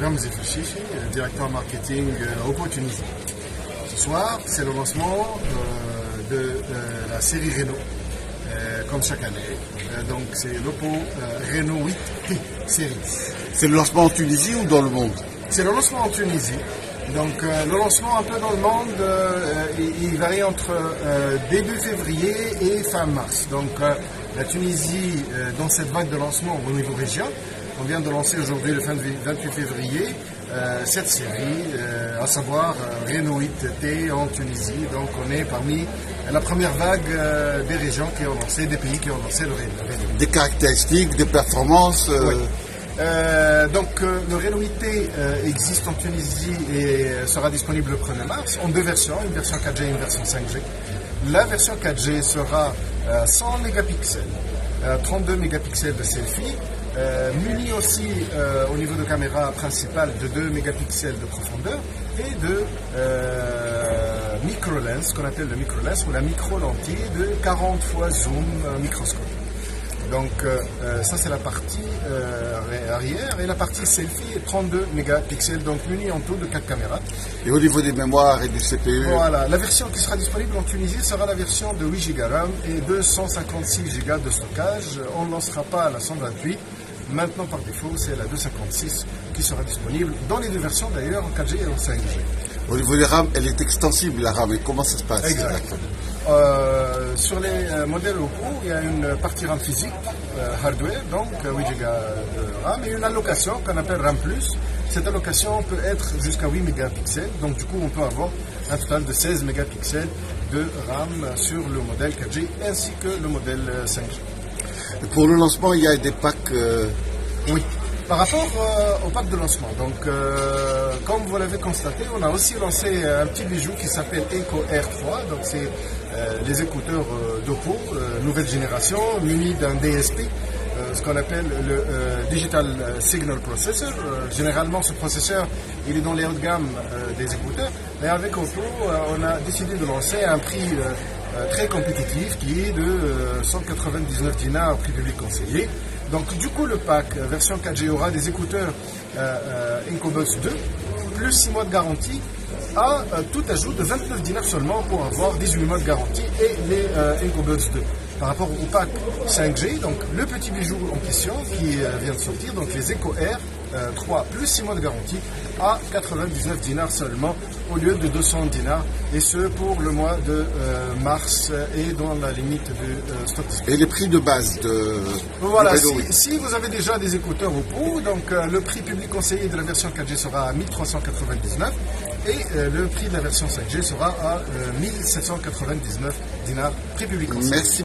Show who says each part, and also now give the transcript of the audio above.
Speaker 1: Ramzi Fouchichi, directeur marketing Oppo Tunisie. Ce soir, c'est le lancement de la série Renault, comme chaque année. Donc c'est l'Oppo Renault 8T série.
Speaker 2: C'est le lancement en Tunisie ou dans le monde?
Speaker 1: C'est le lancement en Tunisie. Donc le lancement un peu dans le monde, il varie entre début février et fin mars. Donc la Tunisie, dans cette vague de lancement au niveau région, on vient de lancer aujourd'hui le 28 février cette série, à savoir Renault 8T en Tunisie. Donc on est parmi la première vague des régions qui ont lancé, des pays qui ont lancé le Renault.
Speaker 2: Des caractéristiques, des performances
Speaker 1: Oui. Donc le Renault 8T existe en Tunisie et sera disponible le 1er mars en deux versions, une version 4G et une version 5G. La version 4G sera 100 mégapixels, 32 mégapixels de selfie, muni aussi au niveau de caméra principale de 2 mégapixels de profondeur et de micro-lens, qu'on appelle le micro-lens ou la micro-lentille de 40 fois zoom microscope. Donc ça c'est la partie arrière, et la partie selfie est 32 mégapixels, donc muni en tout de 4 caméras.
Speaker 2: Et au niveau des mémoires et du CPU?
Speaker 1: Voilà, la version qui sera disponible en Tunisie sera la version de 8 Go RAM et 256 Go de stockage. On ne lancera pas la 128. Maintenant par défaut c'est la 256 qui sera disponible dans les deux versions d'ailleurs, en 4G et en 5G.
Speaker 2: Au niveau des RAM, elle est extensible la RAM, et comment ça se passe?
Speaker 1: Exact. Sur les modèles Oppo, il y a une partie RAM physique, hardware, donc 8 Go de RAM, et une allocation qu'on appelle RAM+. Cette allocation peut être jusqu'à 8 mégapixels, donc du coup on peut avoir un total de 16 mégapixels de RAM sur le modèle 4G ainsi que le modèle 5G.
Speaker 2: Et pour le lancement, il y a des packs
Speaker 1: Oui. Par rapport au pack de lancement, donc comme vous l'avez constaté, on a aussi lancé un petit bijou qui s'appelle Eco R3, donc c'est les écouteurs d'Oppo, nouvelle génération, munis d'un DSP, ce qu'on appelle le Digital Signal Processor. Généralement ce processeur il est dans les hauts de gamme des écouteurs, mais avec Oppo on a décidé de lancer à un prix très compétitif qui est de 199 dinars, prix public conseillé. Donc du coup le pack version 4G aura des écouteurs EcoBuds 2 plus 6 mois de garantie à tout ajout de 29 dinars seulement pour avoir 18 mois de garantie et les EcoBuds 2. Par rapport au pack 5G, donc le petit bijou en question qui vient de sortir, donc les Eco R 3 plus 6 mois de garantie à 99 dinars seulement au lieu de 200 dinars, et ce pour le mois de mars et dans la limite de stock.
Speaker 2: et les prix de base de
Speaker 1: Voilà,
Speaker 2: de Renault 8.
Speaker 1: si vous avez déjà des écouteurs Oppo, donc le prix public conseillé de la version 4G sera à 1399 et le prix de la version 5G sera à 1799 dinars, prix public conseillé.
Speaker 2: Merci.